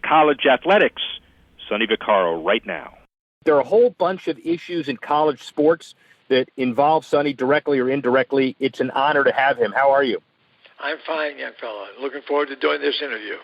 college athletics. Sonny Vaccaro right now. There are a whole bunch of issues in college sports that involve Sonny directly or indirectly. It's an honor to have him. How are you? I'm fine, young fella. Looking forward to doing this interview.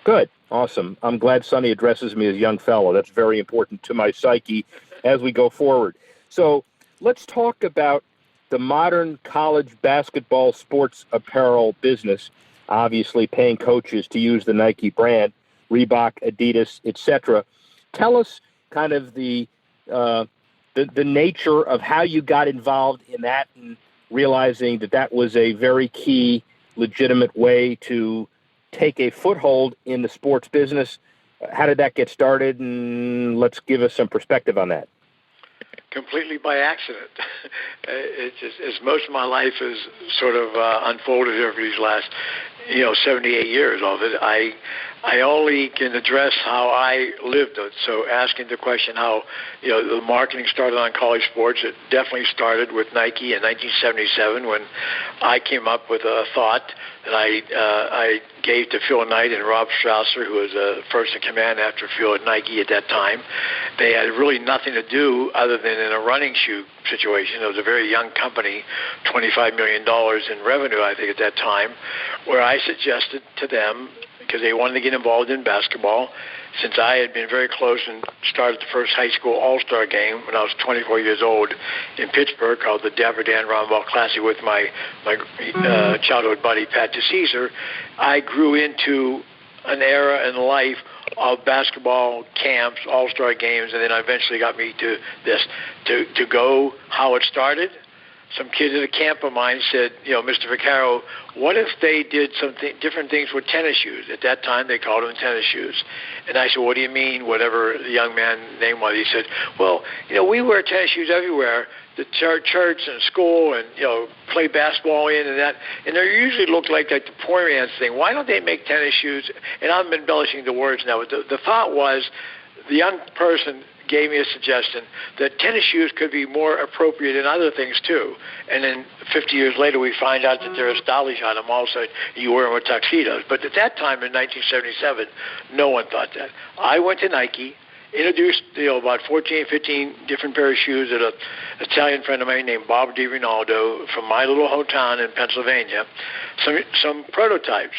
Good. Awesome. I'm glad Sonny addresses me as young fellow. That's very important to my psyche as we go forward. So let's talk about the modern college basketball sports apparel business, obviously paying coaches to use the Nike brand, Reebok, Adidas, etc. Tell us kind of the nature of how you got involved in that and realizing that that was a very key, legitimate way to take a foothold in the sports business. How did that get started? And let's give us some perspective on that. Completely by accident. It's just, as most of my life has sort of unfolded over these last, 78 years of it, I only can address how I lived it. So asking the question how, the marketing started on college sports, it definitely started with Nike in 1977 when I came up with a thought that I gave to Phil Knight and Rob Strausser, who was first in command after Phil at Nike at that time. They had really nothing to do other than in a running shoe situation. It was a very young company, $25 million in revenue, I think, at that time, where I suggested to them, because they wanted to get involved in basketball, since I had been very close and started the first high school all-star game when I was 24 years old in Pittsburgh called the Dapper Dan Roundabout Classic with my childhood buddy, Pat DeCesar. I grew into an era in life of basketball camps, all-star games, and then eventually got me to this, to go how it started. Some kid at a camp of mine said, Mr. Vaccaro, what if they did some different things with tennis shoes? At that time, they called them tennis shoes. And I said, what do you mean, whatever the young man's name was? He said, well, we wear tennis shoes everywhere, the church and school, and, play basketball in and that. And they usually look like the poor man's thing. Why don't they make tennis shoes? And I'm embellishing the words now. But the thought was the young person gave me a suggestion that tennis shoes could be more appropriate in other things too. And then 50 years later, we find out that there is stylish on them also. You wear them with tuxedos. But at that time in 1977, no one thought that. I went to Nike, introduced about 14, 15 different pair of shoes at an Italian friend of mine named Bob DiRinaldo from my little hometown in Pennsylvania, some prototypes.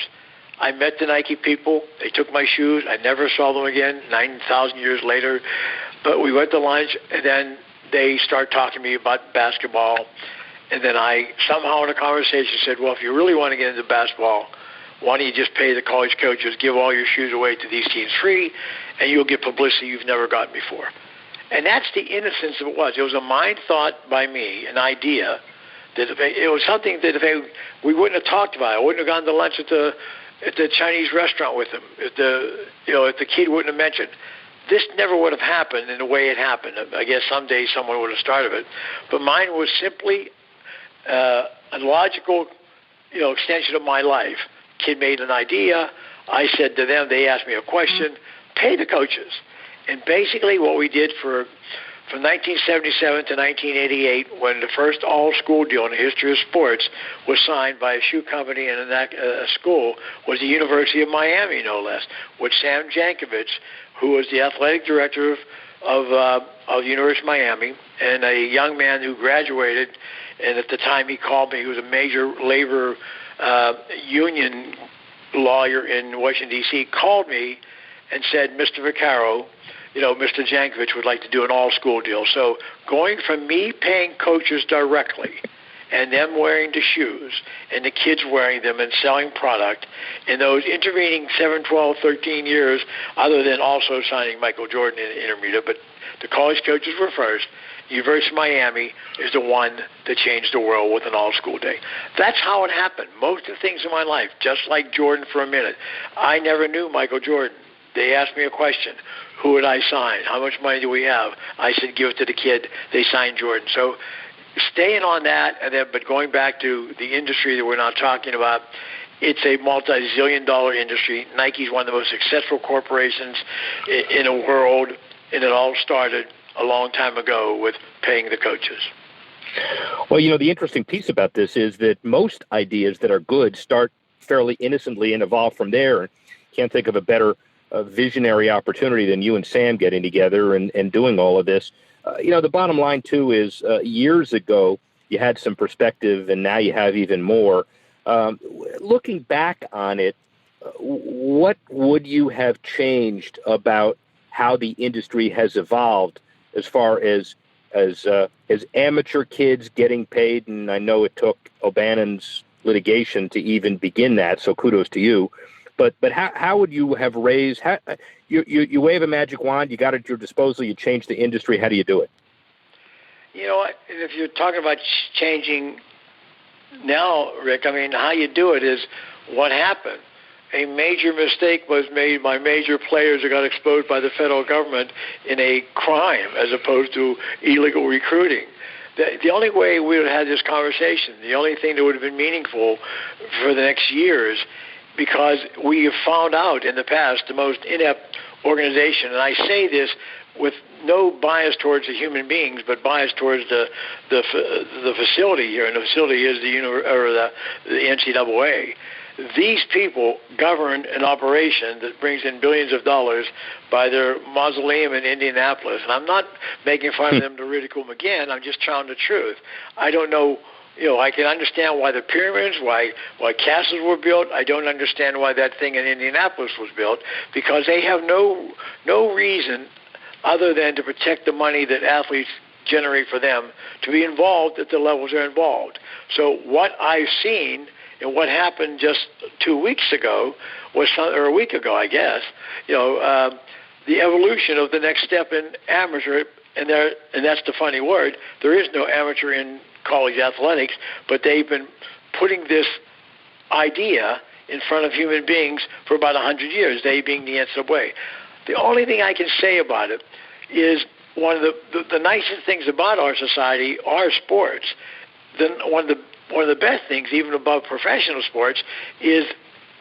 I met the Nike people. They took my shoes. I never saw them again 9,000 years later. But we went to lunch, and then they started talking to me about basketball. And then I somehow in a conversation said, well, if you really want to get into basketball, why don't you just pay the college coaches, give all your shoes away to these teams free, and you'll get publicity you've never gotten before. And that's the innocence of it was. It was a mind thought by me, an idea, that it was something that we wouldn't have talked about. I wouldn't have gone to lunch at the Chinese restaurant with them. If the kid wouldn't have mentioned. This never would have happened in the way it happened. I guess someday someone would have started it. But mine was simply a logical, extension of my life. Kid made an idea. I said to them, they asked me a question, pay the coaches. And basically what we did from 1977 to 1988, when the first all-school deal in the history of sports was signed by a shoe company and a school, was the University of Miami, no less, with Sam Jankovic, who was the athletic director of the University of Miami, and a young man who graduated, and at the time he called me, he was a major labor union lawyer in Washington, D.C., called me and said, Mr. Vaccaro, Mr. Jankovic would like to do an all-school deal. So going from me paying coaches directly and them wearing the shoes and the kids wearing them and selling product in those intervening 7, 12, 13 years, other than also signing Michael Jordan in the intermediate, but the college coaches were first. University of Miami is the one that changed the world with an all-school day. That's how it happened. Most of the things in my life, just like Jordan for a minute, I never knew Michael Jordan. They asked me a question. Who would I sign? How much money do we have? I said, give it to the kid. They signed Jordan. So staying on that, but going back to the industry that we're now talking about, it's a multi-zillion-dollar industry. Nike's one of the most successful corporations in the world, and it all started a long time ago with paying the coaches. Well, the interesting piece about this is that most ideas that are good start fairly innocently and evolve from there. Can't think of a better visionary opportunity than you and Sam getting together and doing all of this. The bottom line, too, is years ago, you had some perspective, and now you have even more. Looking back on it, what would you have changed about how the industry has evolved as far as amateur kids getting paid? And I know it took O'Bannon's litigation to even begin that, so kudos to you. But how would you have raised? You wave a magic wand, you got it at your disposal, you change the industry. How do you do it? If you're talking about changing now, Rick, how you do it is what happened. A major mistake was made by major players who got exposed by the federal government in a crime as opposed to illegal recruiting. The only way we would have had this conversation, the only thing that would have been meaningful for the next years, because we have found out in the past the most inept organization, and I say this with no bias towards the human beings, but bias towards the facility here, and the facility is the NCAA. These people govern an operation that brings in billions of dollars by their mausoleum in Indianapolis. And I'm not making fun of them to ridicule them again. I'm just telling the truth. I don't know. I can understand why the pyramids, why castles were built. I don't understand why that thing in Indianapolis was built, because they have no reason other than to protect the money that athletes generate for them to be involved at the levels they're involved. So what I've seen and what happened just 2 weeks ago or a week ago, I guess, the evolution of the next step in amateur, and that's the funny word. There is no amateur in college athletics, but they've been putting this idea in front of human beings for about 100 years, they being the NCAA. The only thing I can say about it is one of the nicest things about our society are sports. Then one of the best things, even above professional sports, is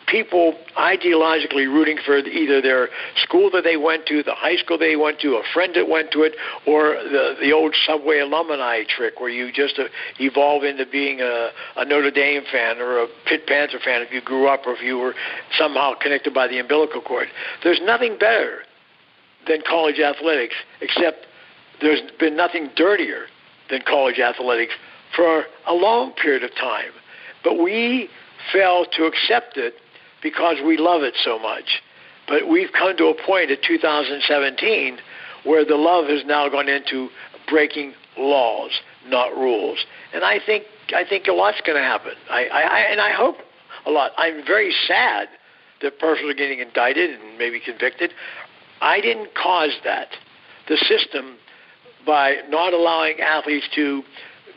people ideologically rooting for either their school that they went to, the high school they went to, a friend that went to it, or the old Subway alumni trick where you just evolve into being a Notre Dame fan or a Pitt Panther fan if you grew up or if you were somehow connected by the umbilical cord. There's nothing better than college athletics, except there's been nothing dirtier than college athletics for a long period of time. But we fail to accept it because we love it so much. But we've come to a point in 2017 where the love has now gone into breaking laws, not rules. And I think a lot's going to happen. I hope a lot. I'm very sad that persons are getting indicted and maybe convicted. I didn't cause that. The system, by not allowing athletes to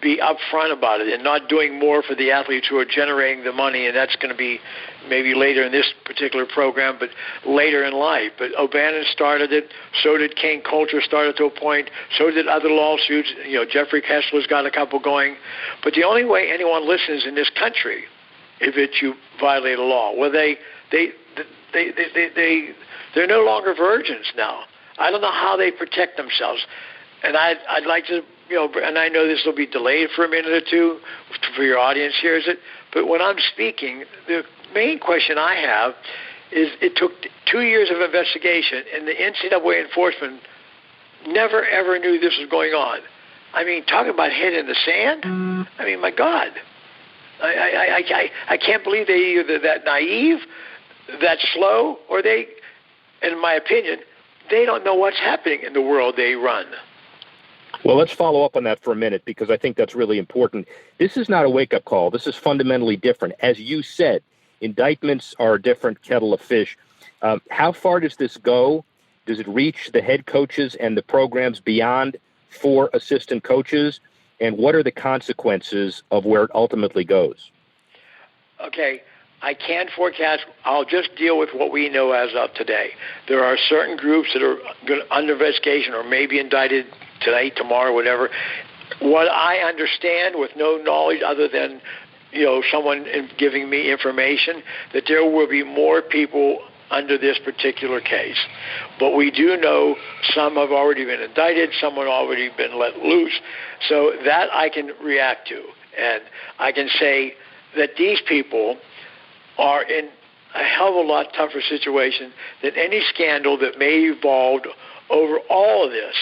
be upfront about it and not doing more for the athletes who are generating the money, and that's going to be maybe later in this particular program, but later in life. But O'Bannon started it, so did Kane Coulter started to a point, so did other lawsuits. Jeffrey Kessler's got a couple going. But the only way anyone listens in this country if you violate a law, well, they're no longer virgins now. I don't know how they protect themselves. And I'd like to, and I know this will be delayed for a minute or two for your audience hears it, but when I'm speaking, the main question I have is it took 2 years of investigation, and the NCAA enforcement never, ever knew this was going on. Talk about head in the sand. My God. I can't believe they either that naive, that slow, or they, in my opinion, they don't know what's happening in the world they run. Well, let's follow up on that for a minute, because I think that's really important. This is not a wake-up call. This is fundamentally different. As you said, indictments are a different kettle of fish. How far does this go? Does it reach the head coaches and the programs beyond 4 assistant coaches? And what are the consequences of where it ultimately goes? Okay. I can't forecast. I'll just deal with what we know as of today. There are certain groups that are under investigation or maybe indicted today, tomorrow, whatever. What I understand with no knowledge other than, someone giving me information, that there will be more people under this particular case. But we do know some have already been indicted, some have already been let loose. So that I can react to. And I can say that these people are in a hell of a lot tougher situation than any scandal that may evolve over all of this.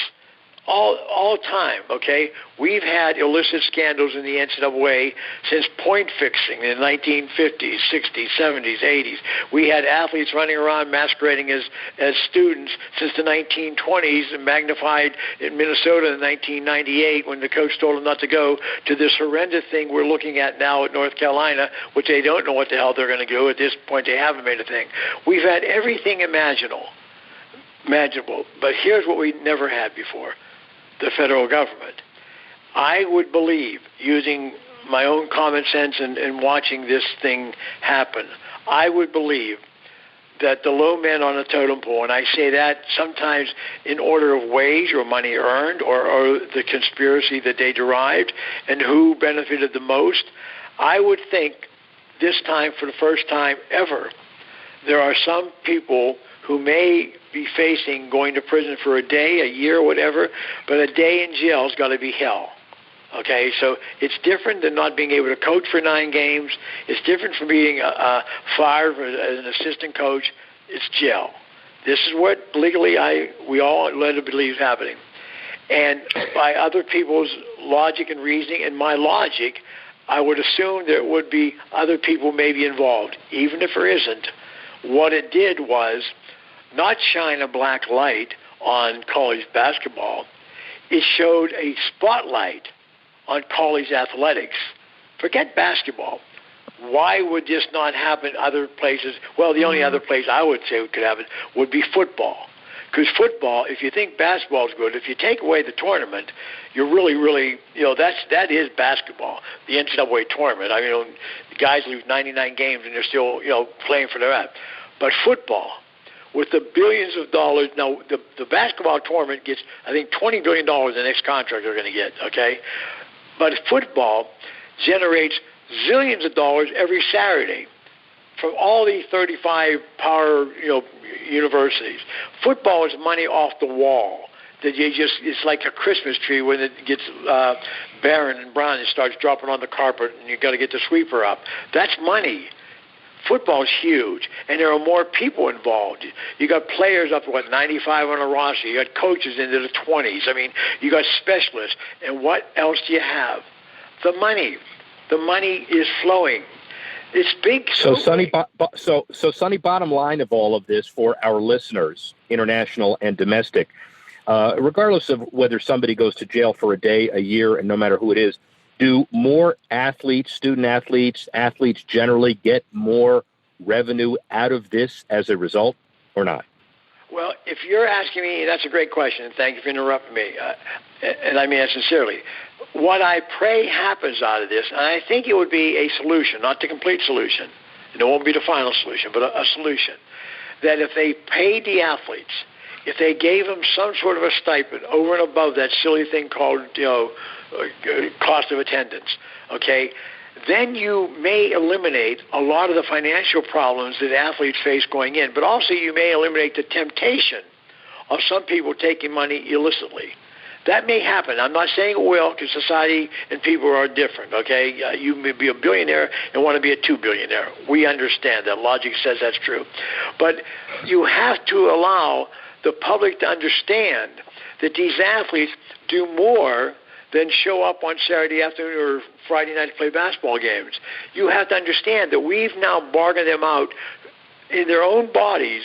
All time, okay? We've had illicit scandals in the NCAA since point fixing in the 1950s, 60s, 70s, 80s. We had athletes running around masquerading as students since the 1920s, and magnified in Minnesota in 1998 when the coach told them not to go, to this horrendous thing we're looking at now at North Carolina, which they don't know what the hell they're going to do. At this point, they haven't made a thing. We've had everything imaginable. But here's what we never had before: the federal government. I would believe, using my own common sense and watching this thing happen, I would believe that the low men on the totem pole, and I say that sometimes in order of wage or money earned or the conspiracy that they derived and who benefited the most, I would think this time, for the first time ever, there are some people who may be facing going to prison for a day, a year, whatever, but a day in jail has got to be hell. Okay, so it's different than not being able to coach for 9 games. It's different from being fired as an assistant coach. It's jail. This is what legally we all led to believe is happening. And by other people's logic and reasoning and my logic, I would assume there would be other people maybe involved, even if there isn't. What it did was not shine a black light on college basketball. It showed a spotlight on college athletics. Forget basketball. Why would this not happen other places? Well, the only other place I would say it could happen would be football. Because football, if you think basketball is good, if you take away the tournament, you're really, that is basketball, the NCAA tournament. I mean, the guys lose 99 games and they're still, playing for their rep. But football, with the billions of dollars, now the basketball tournament gets, I think, $20 billion the next contract they're going to get, okay? But football generates zillions of dollars every Saturday from all these 35 power, universities. Football is money off the wall. That it's like a Christmas tree when it gets barren and brown and starts dropping on the carpet and you got to get the sweeper up. That's money. Football is huge, and there are more people involved. You got players up to 95 on a roster. You got coaches into the 20s. I mean, you got specialists. And what else do you have? The money. The money is flowing. It's big. So, Sonny, bottom line of all of this for our listeners, international and domestic, regardless of whether somebody goes to jail for a day, a year, and no matter who it is, do more athletes, student athletes, athletes generally get more revenue out of this as a result or not? Well, if you're asking me, that's a great question, and thank you for interrupting me. And I mean that sincerely. What I pray happens out of this, and I think it would be a solution, not the complete solution, and it won't be the final solution, but a solution, that if they paid the athletes, if they gave them some sort of a stipend over and above that silly thing called, cost of attendance, okay, then you may eliminate a lot of the financial problems that athletes face going in, but also you may eliminate the temptation of some people taking money illicitly. That may happen. I'm not saying it will, because society and people are different, okay? You may be a billionaire and want to be a $2 billionaire. We understand that. Logic says that's true. But you have to allow the public to understand that these athletes do more than show up on Saturday afternoon or Friday night to play basketball games. You have to understand that we've now bargained them out in their own bodies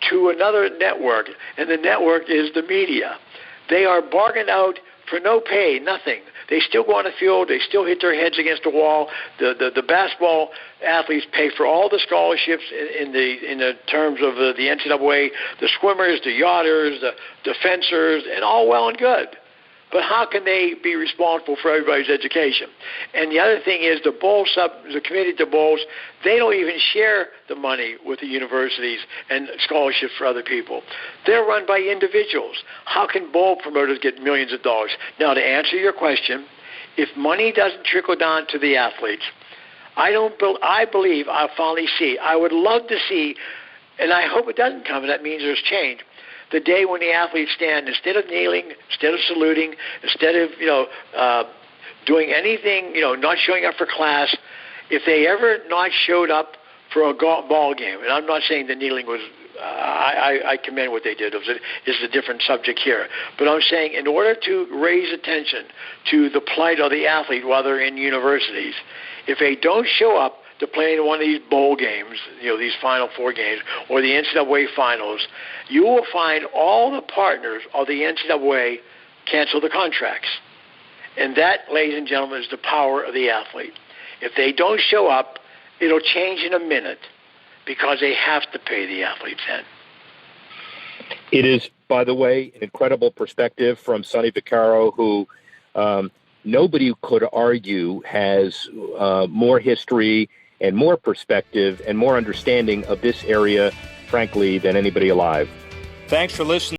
to another network, and the network is the media. They are bargained out for no pay, nothing. They still go on the field. They still hit their heads against the wall. The basketball athletes pay for all the scholarships in the terms of the NCAA, the swimmers, the yachters, the fencers, and all well and good. But how can they be responsible for everybody's education? And the other thing is the committee to bowls, they don't even share the money with the universities and scholarships for other people. They're run by individuals. How can bowl promoters get millions of dollars? Now, to answer your question, if money doesn't trickle down to the athletes, I believe I'll finally see. I would love to see, and I hope it doesn't come, and that means there's change. The day when the athletes stand, instead of kneeling, instead of saluting, instead of doing anything, not showing up for class, if they ever not showed up for a ball game. And I'm not saying the kneeling was, I commend what they did. It's a different subject here. But I'm saying in order to raise attention to the plight of the athlete while they're in universities, if they don't show up to play in one of these bowl games, these Final Four games, or the NCAA finals, you will find all the partners of the NCAA cancel the contracts. And that, ladies and gentlemen, is the power of the athlete. If they don't show up, it'll change in a minute because they have to pay the athletes then. It is, by the way, an incredible perspective from Sonny Vaccaro, who nobody could argue has more history and more perspective and more understanding of this area, frankly, than anybody alive. Thanks for listening.